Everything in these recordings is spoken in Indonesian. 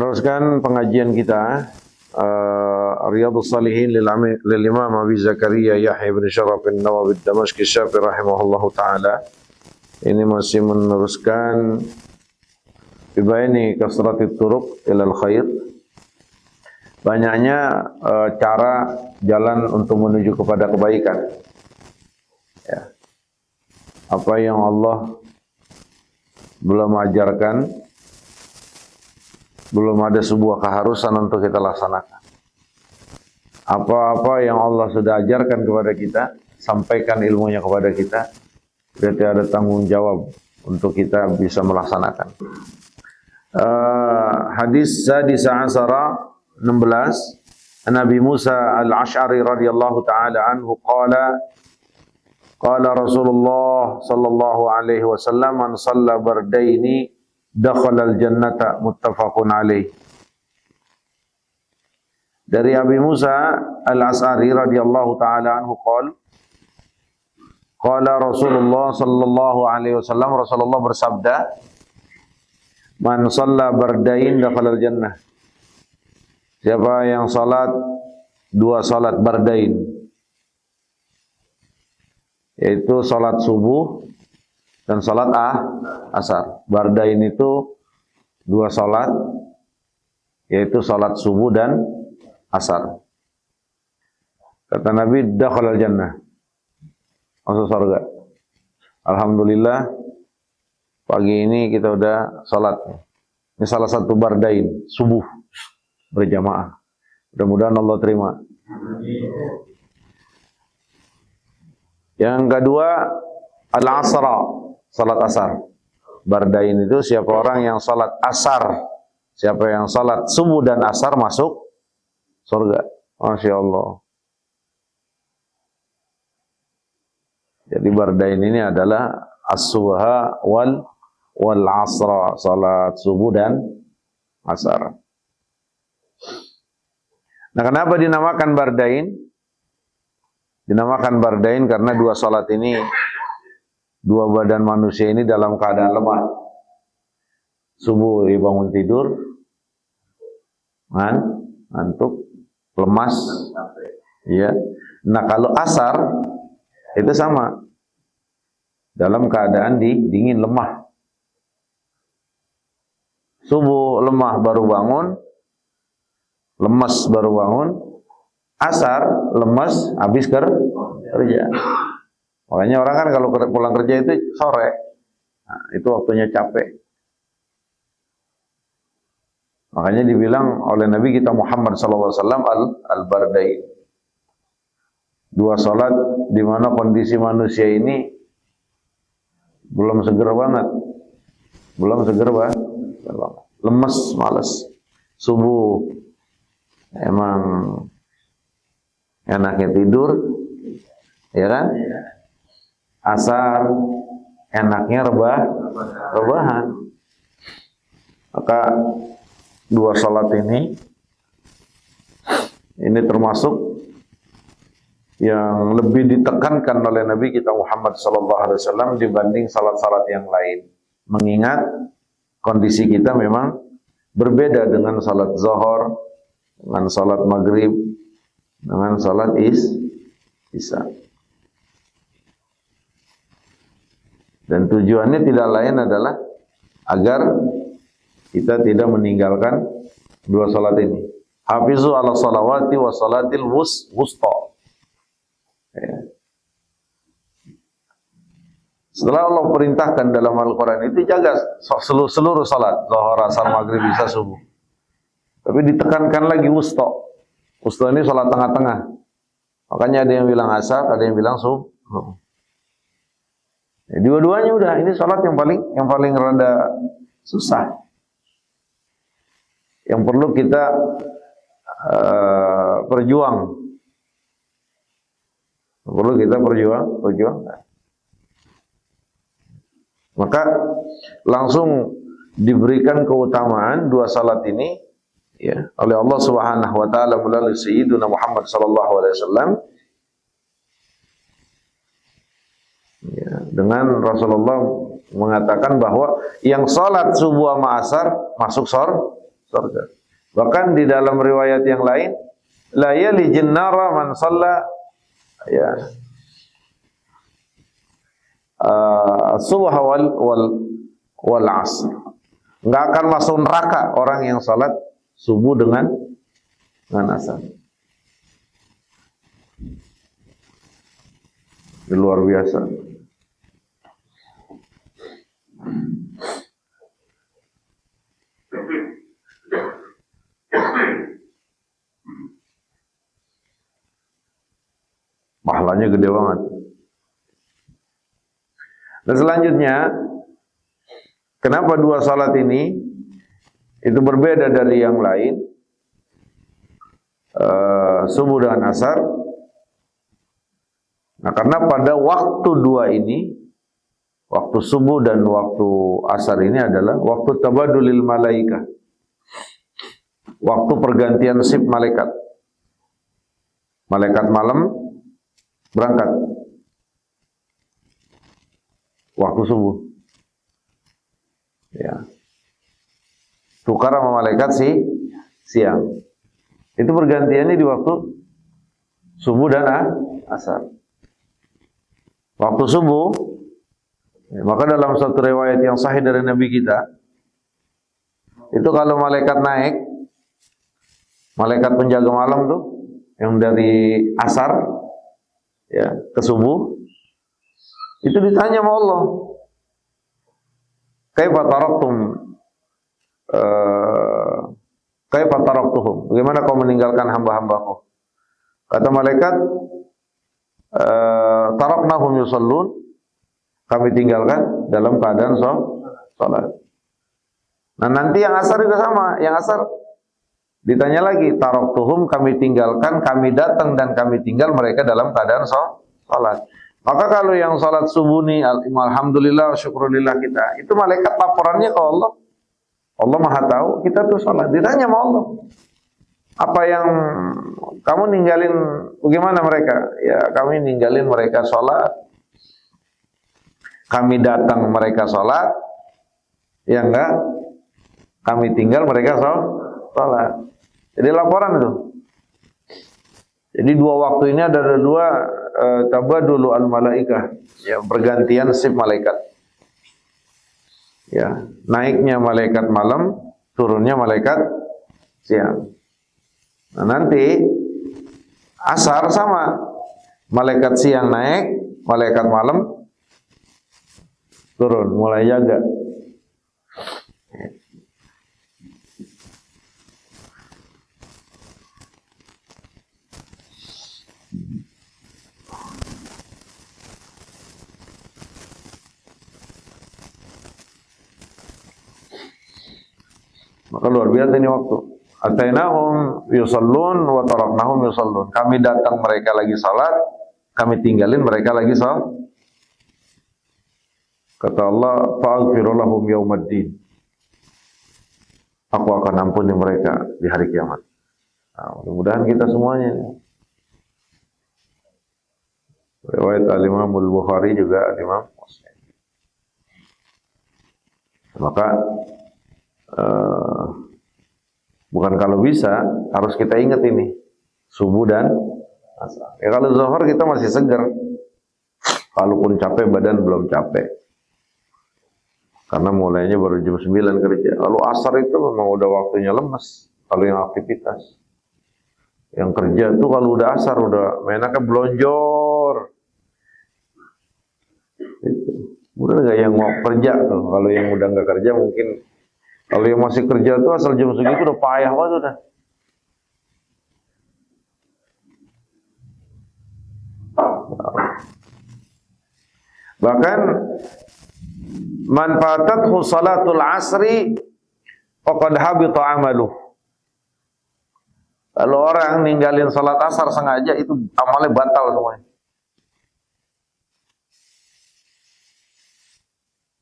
Meneruskan pengajian kita Riyadhus Shalihin lil Imam Abi Zakaria Yahya bin Sharaf an-Nawawi ad-Damashqi Syafi'i rahimahullahu taala. Ini masih meneruskan bibayani kasratit turuq ilal khair. Banyaknya cara jalan untuk menuju kepada kebaikan. Ya. Apa yang Allah belum ajarkan, belum ada sebuah keharusan untuk kita laksanakan. Apa-apa yang Allah sudah ajarkan kepada kita, sampaikan ilmunya kepada kita, berarti ada tanggung jawab untuk kita bisa melaksanakan. Hadis sadis asara 16, Nabi Musa al-Ash'ari radhiyallahu ta'ala anhu qala Rasulullah sallallahu alaihi wasallam man shalla bardaini dakhala al-jannata, muttafaqun alaih. Dari Abi Musa al-Ash'ari radhiyallahu ta'ala anhu qala Rasulullah sallallahu alaihi wasallam, Rasulullah bersabda, man shalla bardain dakhala al-jannah. Siapa yang salat dua salat bardain, yaitu salat subuh dan salat asar. Bardain itu dua salat, yaitu salat subuh dan asar. Kata Nabi, dakhalal jannah, masuk surga. Alhamdulillah, pagi ini kita udah salat. Ini salah satu bardain, subuh berjamaah. Mudah-mudahan Allah terima. Yang kedua, al-asra, salat asar. Bardain itu siapa orang yang salat asar, siapa yang salat subuh dan asar masuk surga. Masya Allah. Jadi bardain ini adalah as-subha wal asra, salat subuh dan asar. Nah, kenapa dinamakan bardain? Dinamakan bardain karena dua salat ini, dua badan manusia ini dalam keadaan lemah. Subuh bangun tidur, ngantuk, lemas, ya. Nah, kalau asar itu sama, dalam keadaan dingin, lemah. Subuh lemah baru bangun, lemas baru bangun. Asar lemas habis kerja. Makanya orang kan kalau pulang kerja itu sore, nah, itu waktunya capek. Makanya dibilang oleh Nabi kita Muhammad SAW al-bardain. Dua salat di mana kondisi manusia ini belum seger banget. Lemes, malas. Subuh emang enaknya tidur, ya kan? Asar enaknya rebahan. Maka dua salat ini termasuk yang lebih ditekankan oleh Nabi kita Muhammad SAW dibanding salat-salat yang lain. Mengingat kondisi kita memang berbeda dengan salat zuhur, dengan salat maghrib, dengan salat isya. Dan tujuannya tidak lain adalah agar kita tidak meninggalkan dua salat ini. Hafizu ala salawati wa salatil wusta. Ya. Setelah Allah perintahkan dalam Al-Quran itu jaga seluruh salat, zuhur, asar, maghrib, isya, subuh. Tapi ditekankan lagi wusta. Wusta ini salat tengah-tengah. Makanya ada yang bilang asar, ada yang bilang subuh. Ya, dua-duanya udah, ini salat yang paling rada susah. Yang perlu kita perjuang. Maka langsung diberikan keutamaan dua salat ini, ya, oleh Allah Subhanahu wa taala melalui Sayyidina Muhammad sallallahu alaihi wasallam. Ya, dengan Rasulullah mengatakan bahwa yang salat subuh sama asar masuk surga. Bahkan di dalam riwayat yang lain, la yalijin nara man shalla ya subh wal asr. Enggak akan masuk neraka orang yang salat subuh dengan asar. Luar biasa. Pahalanya gede banget. Dan selanjutnya, kenapa dua salat ini itu berbeda dari yang lain? Subuh dengan asar. Nah, karena pada waktu dua ini, waktu subuh dan waktu asar ini adalah waktu tabadulil malaikah. Waktu pergantian shift malaikat. Malaikat malam berangkat waktu subuh, ya, tukar sama malaikat siang. Itu pergantiannya di waktu subuh dan asar. Waktu subuh, ya, maka dalam satu riwayat yang sahih dari Nabi kita, itu kalau malaikat naik, malaikat penjaga malam tuh, yang dari asar ya ke subuh, itu ditanya sama Allah, kaifa taraktum kaifa taraktuhum, bagaimana kau meninggalkan hamba-hambaku? Kata malaikat, taraknahum yusallun, kami tinggalkan dalam keadaan salat. Nah, nanti yang asar juga sama, yang asar ditanya lagi, taraktuhum, kami tinggalkan, kami datang dan kami tinggal mereka dalam keadaan salat. Maka kalau yang salat subuh nih, alhamdulillah, syukurillah kita, itu malaikat laporannya ke Allah. Allah Maha tahu, kita tuh salat. Ditanya sama Allah, apa yang kamu ninggalin, bagaimana mereka? Ya, kami ninggalin mereka salat. Kami datang mereka salat. Ya enggak? Kami tinggal mereka salat. Jadi laporan itu. Jadi dua waktu ini ada dua tabadulu al-malaikah, ya, bergantian shift malaikat. Ya, naiknya malaikat malam, turunnya malaikat siang. Nah, nanti asar sama, malaikat siang naik, malaikat malam turun, mulai jaga. Maka luar biasa ini waktu. Atainahum yusallun wa taraknahum yusallun. Kami datang mereka lagi salat, kami tinggalin mereka lagi salat. Kata Allah, fa'aghfiru lahum yaumaddin. Aku akan ampuni mereka di hari kiamat. Nah, mudah-mudahan kita semuanya. Riwayat Al-Imam Al-Bukhari juga Al-Imam Muslim. Maka bukan kalau bisa, harus kita ingat ini subuh dan asar. Ya, kalau zuhur kita masih segar, kalaupun capek badan belum capek, karena mulainya baru jam 9 kerja. Lalu asar itu memang udah waktunya lemes. Kalau yang aktivitas, yang kerja tuh kalau udah asar udah menaknya belonjor. Udah nggak yang mau kerja tuh. Kalau yang udah nggak kerja mungkin. Kalau yang masih kerja tuh asal jam segitu udah payah banget udah. Bahkan manfaatathu salatul asri faqad habita amaluh. Kalau orang ninggalin salat asar sengaja, itu amalnya batal semuanya.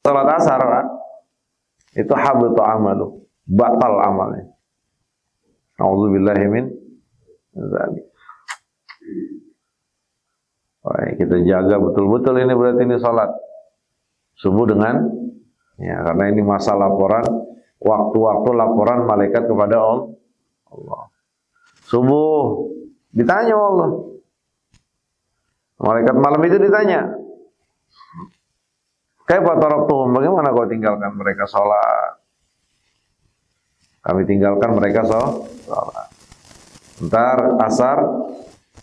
Salat asar, Pak, itu habita amaluh, batal amalnya. A'udzubillahi min dzalik. Kita jaga betul-betul ini, berarti ini salat subuh dengan, ya, karena ini masa laporan, waktu-waktu laporan malaikat kepada Allah. Subuh ditanya Allah. Malaikat malam itu ditanya, kaifa taraktuhum, bagaimana kau tinggalkan mereka sholat? Kami tinggalkan mereka sholat. Ntar asar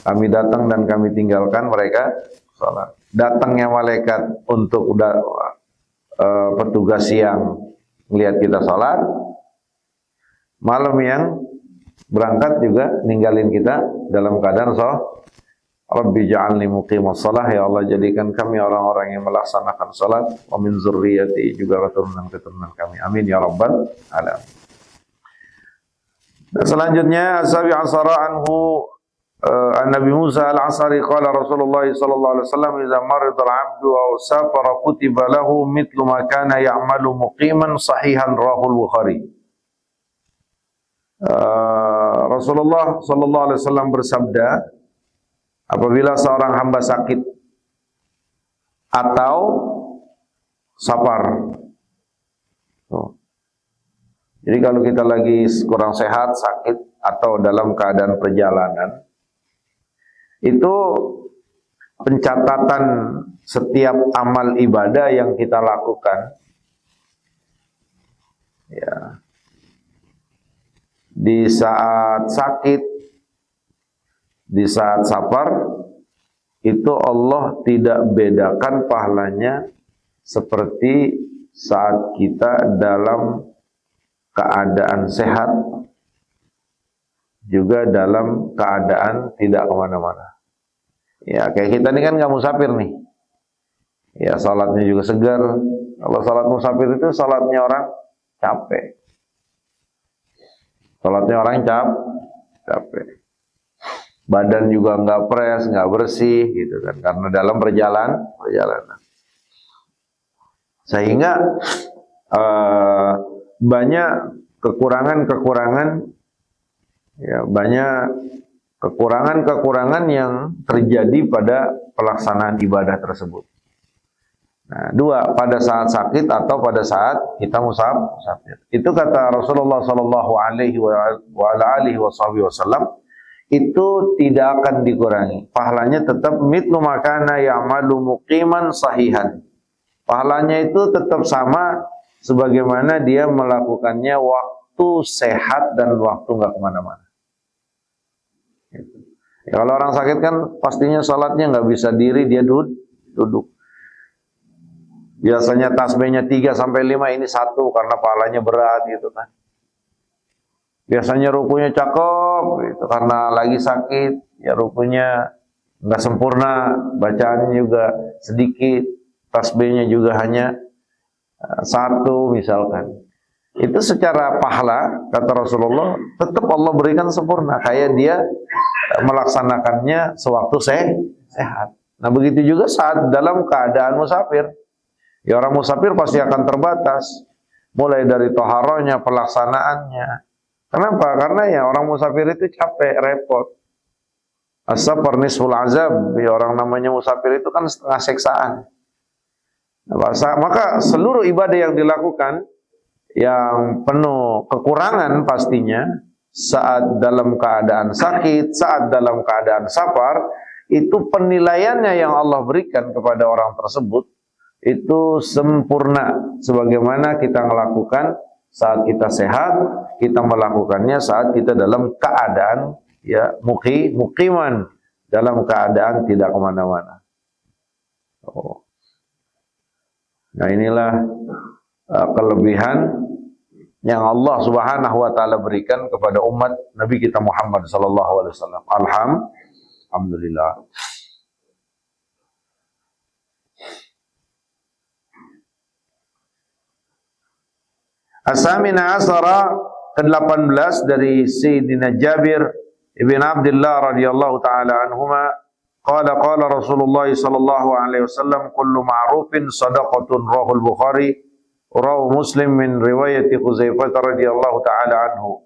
kami datang dan kami tinggalkan mereka sholat. Datangnya malaikat untuk petugas siang melihat kita sholat, malam yang berangkat juga ninggalin kita dalam keadaan Rabbi ja'alni muqimas shalah, ya Allah jadikan kami orang-orang yang melaksanakan salat, wa min dzurriyyati, juga keturunan-keturunan kami. Amin ya rabbal alamin. Dan selanjutnya As-Sabi Asara anhu Nabi Musa al-Asari qala Rasulullah sallallahu alaihi wasallam idza marida al-'abdu aw safara kutiba lahu mithlu ma kana ya'malu muqiman sahihan rahul Bukhari. Rasulullah sallallahu alaihi wasallam bersabda, apabila seorang hamba sakit atau safar. Jadi kalau kita lagi kurang sehat, sakit atau dalam keadaan perjalanan, itu pencatatan setiap amal ibadah yang kita lakukan, ya, di saat sakit, di saat safar, itu Allah tidak bedakan pahalanya seperti saat kita dalam keadaan sehat, juga dalam keadaan tidak kemana-mana. Ya, kayak kita ini kan nggak musafir nih. Ya, salatnya juga segar. Kalau salat musafir itu salatnya orang capek. Salatnya orang capek. Badan juga nggak fresh, nggak bersih, gitu kan, karena dalam perjalanan. Sehingga banyak kekurangan-kekurangan, ya, banyak kekurangan-kekurangan yang terjadi pada pelaksanaan ibadah tersebut. Nah, dua, pada saat sakit atau pada saat kita musafir. Itu kata Rasulullah sallallahu alaihi wasallam, itu tidak akan dikurangi. Pahalanya tetap mithlu makana ya'malu muqiman sahihan. Pahalanya itu tetap sama sebagaimana dia melakukannya waktu sehat dan waktu nggak kemana-mana. Ya, kalau orang sakit kan pastinya salatnya nggak bisa diri, dia duduk. Biasanya tasbihnya 3-5, ini 1 karena pahalanya berat gitu kan. Biasanya rukunya cakep gitu, karena lagi sakit, ya rukunya nggak sempurna, bacaannya juga sedikit, tasbihnya juga hanya 1 misalkan. Itu secara pahala, kata Rasulullah, tetap Allah berikan sempurna, kayak dia melaksanakannya sewaktu sehat. Nah, begitu juga saat dalam keadaan musafir. Ya, orang musafir pasti akan terbatas, mulai dari toharohnya, pelaksanaannya. Kenapa? Karena ya orang musafir itu capek, repot. As-safar nisful azab, ya, orang namanya musafir itu kan setengah siksaan. Maka seluruh ibadah yang dilakukan yang penuh kekurangan pastinya saat dalam keadaan sakit, saat dalam keadaan safar, itu penilaiannya yang Allah berikan kepada orang tersebut itu sempurna sebagaimana kita melakukan saat kita sehat, kita melakukannya saat kita dalam keadaan ya muqiman, dalam keadaan tidak kemana-mana. Nah, inilah kelebihan yang Allah Subhanahu wa taala berikan kepada umat Nabi kita Muhammad sallallahu alaihi wasallam. Alhamdulillah. As-samina asara ke-18 dari Sayyidina Jabir ibn Abdullah radhiyallahu taala anhuma qala Rasulullah sallallahu alaihi wasallam kullu ma'rufin shadaqatun rahul Bukhari rawu Muslim min riwayati Khuzaifah radhiyallahu taala anhu.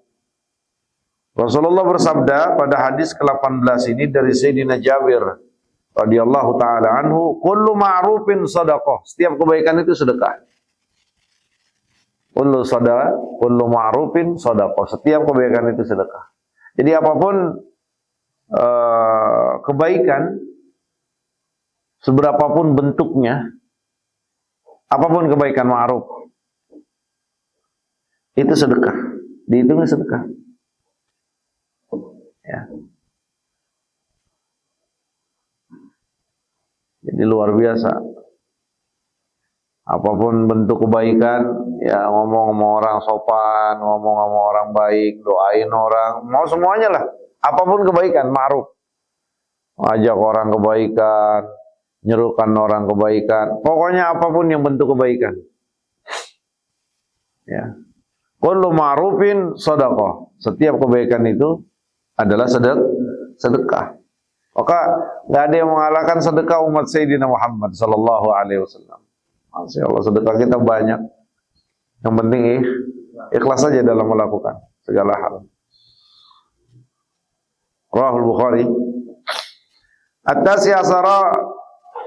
Rasulullah bersabda pada hadis ke-18 ini dari Sayyidina Jabir radhiyallahu taala anhu, kullu ma'rufin shadaqah, setiap kebaikan itu sedekah. kullu ma'rufin shadaqah. Setiap kebaikan itu sedekah. Jadi apapun kebaikan, seberapapun bentuknya, apapun kebaikan ma'ruf, itu sedekah. Dihitungnya sedekah. Ya. Jadi luar biasa. Apapun bentuk kebaikan, ya ngomong sama orang sopan, ngomong sama orang baik, doain orang, mau semuanya lah. Apapun kebaikan, ma'ruf. Ajak orang kebaikan, nyerukan orang kebaikan. Pokoknya apapun yang bentuk kebaikan. Ya. Kullu ma'rufin shadaqah. Setiap kebaikan itu adalah sedekah. Maka nggak ada yang mengalahkan sedekah umat Sayyidina Muhammad sallallahu alaihi wasallam. Masya Allah, sedekah kita banyak. Yang penting ikhlas saja dalam melakukan segala hal. Rahul Bukhari. At-tasi asara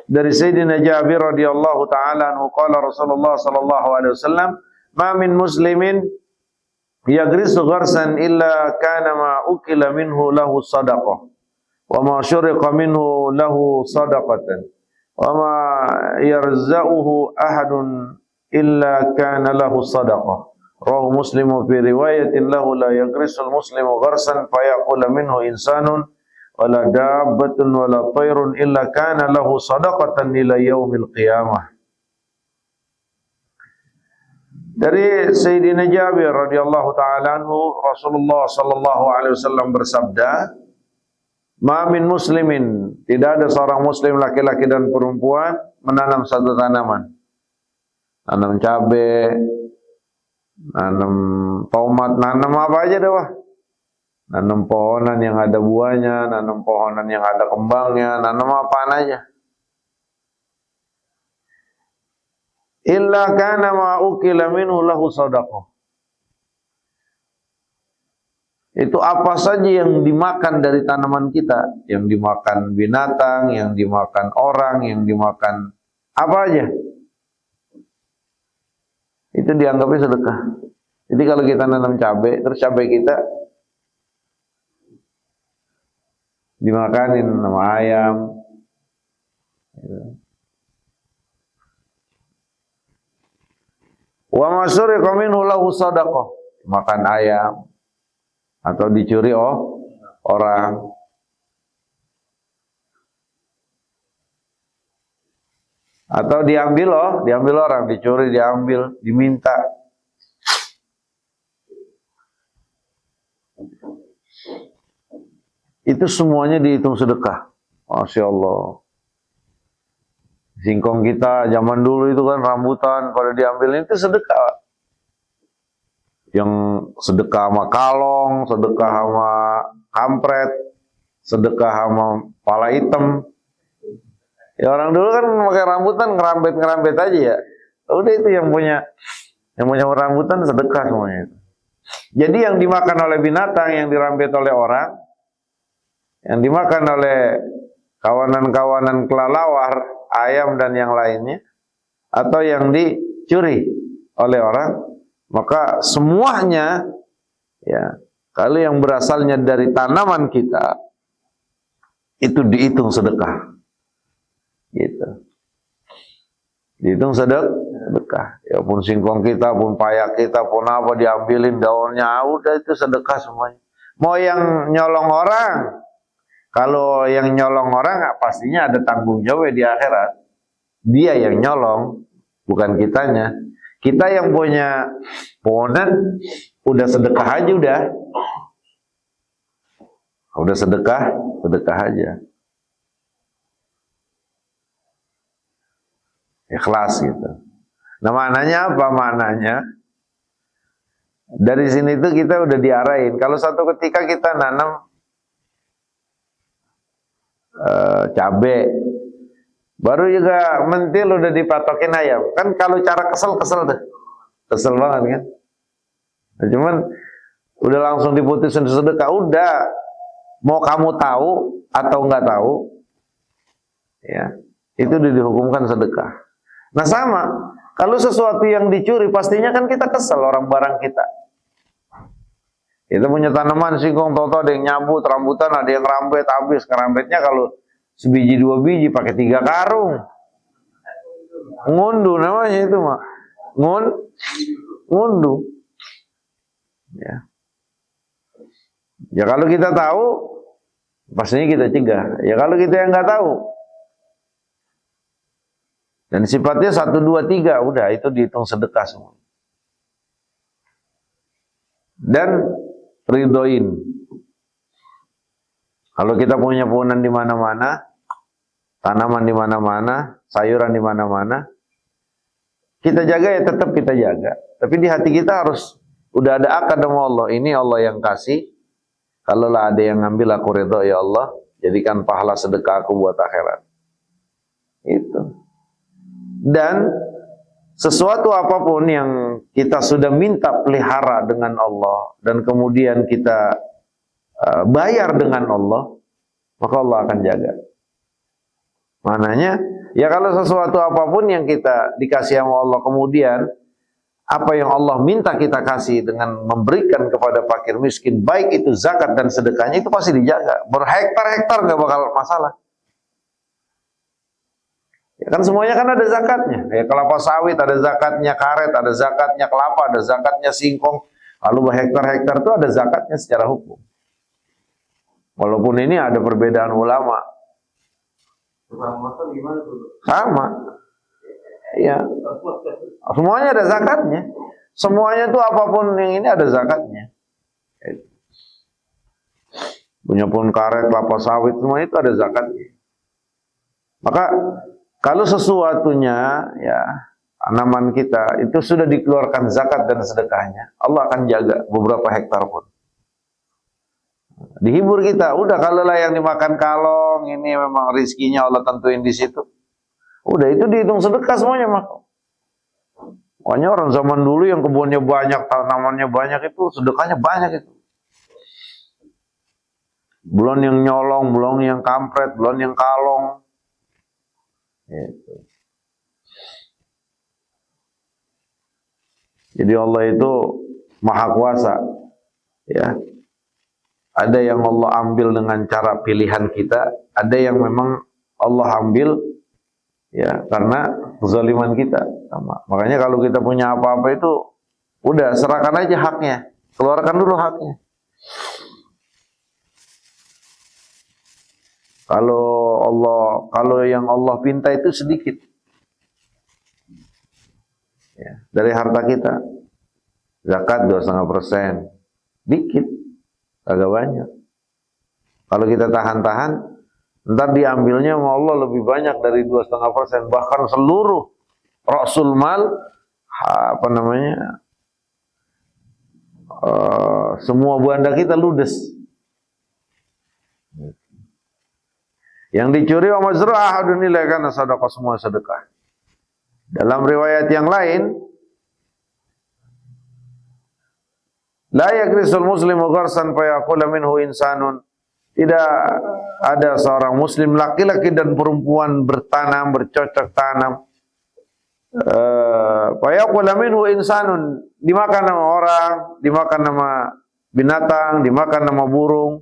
dari Sayyidina Jabir radhiyallahu taala anhu qala Rasulullah sallallahu alaihi wasallam, "Ma min muslimin yagrisu gharsan illa kana ma ukila minhu lahu sadaqah wa ma syuriqa minhu lahu sadaqatan wa ma yarza'uhu ahadun illa kana lahu sadaqah." Rawahu Muslim fi riwayatin lahu la yagrisul muslimu gharsan fayaqula minhu insanun wala dabbatun wala tayrun illa kana lahu sadaqatan ila yaumil qiyamah. Dari Sayyidina Jabir radhiyallahu taala anhu, Rasulullah sallallahu alaihi wasallam bersabda, "Ma min muslimin," tidak ada seorang muslim laki-laki dan perempuan menanam satu tanaman. Nanam cabai, nanam tomat, nanam apa aja deh, wah. Nanam pohonan yang ada buahnya, nanam pohonan yang ada kembangnya, nanam apaan aja. Illa kana ma ukila minhu lahu sadaqah. Itu apa saja yang dimakan dari tanaman kita, yang dimakan binatang, yang dimakan orang, yang dimakan apa aja, itu dianggapnya sedekah. Jadi kalau kita nanam cabai, terus cabai kita dimakanin sama ayam, wa masuriqa minhu lahu sadaqah, makan ayam atau dicuri orang, atau diambil orang, dicuri, diambil, diminta. Itu semuanya dihitung sedekah. Masya Allah. Singkong kita zaman dulu itu kan rambutan, pada diambil itu sedekah. Yang sedekah sama kalong, sedekah sama kampret, sedekah sama pala hitam. Ya orang dulu kan pakai rambutan ngerambet aja ya. Udah itu yang punya rambutan sedekah semuanya itu. Jadi yang dimakan oleh binatang, yang dirambet oleh orang, yang dimakan oleh kawanan-kawanan kelelawar, ayam dan yang lainnya, atau yang dicuri oleh orang, maka semuanya ya, kalau yang berasalnya dari tanaman kita itu dihitung sedekah. Gitu. Dihitung sedekah. Ya pun singkong kita, pun payak kita, pun apa diambilin daunnya, udah itu sedekah semuanya. Mau yang nyolong orang, kalau yang nyolong orang pastinya ada tanggung jawab di akhirat. Dia yang nyolong, bukan kitanya. Kita yang punya pohonan udah sedekah aja udah. Udah sedekah aja. Ikhlas gitu. Nah maknanya apa? Maknanya dari sini tuh kita udah diarahin. Kalau satu ketika kita nanam cabai, baru juga mentil udah dipatokin ayam. Kan kalau cara kesel tuh. Kesel banget kan. Nah, cuman udah langsung diputusin sedekah. Udah. Mau kamu tahu atau nggak tahu, ya itu udah dihukumkan sedekah. Nah sama, Kalau sesuatu yang dicuri, pastinya kan kita kesel orang barang kita. Kita punya tanaman singkong, toto ada yang nyabut rambutan, ada yang rambet habis. Kerambetnya kalau sebiji 2 biji pakai 3 karung. Ngunduh namanya itu mah. Ngunduh. Ya. Ya kalau kita tahu, pastinya kita cegah. Ya kalau kita yang nggak tahu, dan sifatnya 1, 2, 3, udah itu dihitung sedekah semua. Dan ridhoin. Kalau kita punya pohonan di mana-mana, tanaman di mana-mana, sayuran di mana-mana, kita jaga ya tetap kita jaga. Tapi di hati kita harus udah ada akad sama Allah. Ini Allah yang kasih. Kalaulah ada yang ngambil, aku ridho ya Allah. Jadikan pahala sedekah aku buat akhirat. Itu. Dan sesuatu apapun yang kita sudah minta pelihara dengan Allah dan kemudian kita bayar dengan Allah, maka Allah akan jaga. Maknanya, ya kalau sesuatu apapun yang kita dikasih sama Allah, kemudian apa yang Allah minta kita kasih dengan memberikan kepada fakir miskin, baik itu zakat dan sedekahnya, itu pasti dijaga. Berhektar-hektar nggak bakal masalah. Ya kan semuanya kan ada zakatnya. Ya, kelapa sawit ada zakatnya, karet ada zakatnya, kelapa ada zakatnya, singkong. Lalu berhektar-hektar itu ada zakatnya secara hukum. Walaupun ini ada perbedaan ulama. Sama. Ya. Semuanya ada zakatnya. Semuanya itu apapun yang ini ada zakatnya. Punya pun karet, kelapa sawit, semua itu ada zakatnya. Maka kalau sesuatunya, ya, tanaman kita itu sudah dikeluarkan zakat dan sedekahnya, Allah akan jaga beberapa hektar pun. Dihibur kita, udah kalau lah yang dimakan kalong, ini memang rizkinya Allah tentuin di situ. Udah itu dihitung sedekah semuanya, mak. Pokoknya orang zaman dulu yang kebunnya banyak, tanamannya banyak itu, sedekahnya banyak itu. Belum yang nyolong, belum yang kampret, belum yang kalong. Gitu. Jadi Allah itu maha kuasa, ya. Ada yang Allah ambil dengan cara pilihan kita, ada yang memang Allah ambil ya karena kezaliman kita. Sama. Makanya kalau kita punya apa-apa itu udah serahkan aja haknya, keluarkan dulu haknya. Kalau yang Allah pinta itu sedikit, ya, dari harta kita, zakat 2,5%, dikit, agak banyak. Kalau kita tahan-tahan, ntar diambilnya sama Allah lebih banyak dari 2,5%, bahkan seluruh rasul mal, semua benda kita ludes. Yang dicuri wa mazra'ah dunilai karena sedekah, semua sedekah. Dalam riwayat yang lain, la yakrisul muslimu gharsan fa yaqulu minhu insanun. Tidak ada seorang muslim laki-laki dan perempuan bertanam, bercocok tanam. Fa yaqulu minhu insanun, dimakan sama orang, dimakan sama binatang, dimakan sama burung.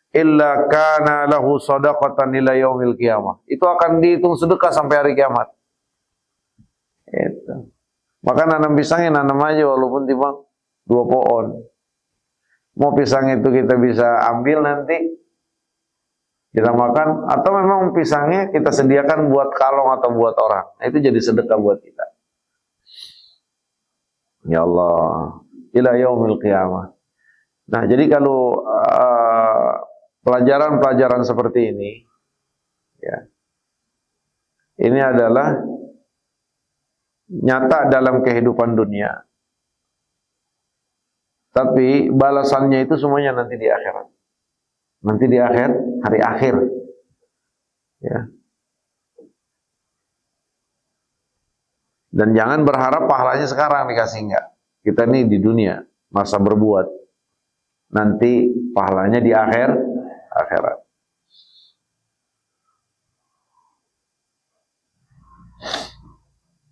Illa kana lahu shadaqatan ila yaumil qiyamah. Itu akan dihitung sedekah sampai hari kiamat. Itu. Maka nanam pisangnya nanam aja walaupun timbang 2 pohon. Mau pisang itu kita bisa ambil nanti kita makan, atau memang pisangnya kita sediakan buat kalong atau buat orang. Nah, itu jadi sedekah buat kita. Ya Allah, ila yaumil qiyamah. Nah, jadi kalau pelajaran-pelajaran seperti ini, ya, ini adalah nyata dalam kehidupan dunia. Tapi balasannya itu semuanya nanti di akhirat. Nanti di akhir, hari akhir. Ya. Dan jangan berharap pahalanya sekarang dikasih, enggak. Kita ini di dunia, masa berbuat. Nanti pahalanya di akhirat.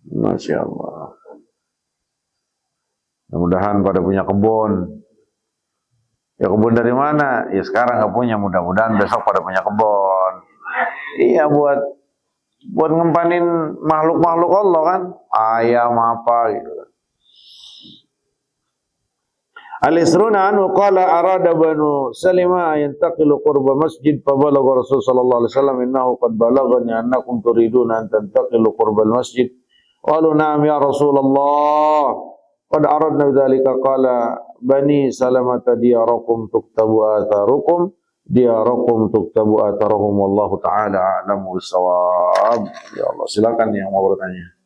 Masya Allah. Mudah-mudahan pada punya kebun. Ya kebun dari mana? Ya sekarang nggak punya, mudah-mudahan besok pada punya kebun. Iya buat ngempanin makhluk-makhluk Allah kan, ayam apa gitu. Al-Isruna anhu qala arada banu Salima yantaqilu qurba masjid fabalagha Rasul sallallahu alaihi wasallam innahu qad balaghani annakum turiduna an tantaqilu qurba al-masjid. Qalu na'am ya Rasulullah. Qad aradna dzalika qala bani Salamata diyarakum tuktabu atharukum diyarakum tuktabu atharuhum wallahu taala a'lamu bissawab. Ya Allah, silakan yang mau bertanya.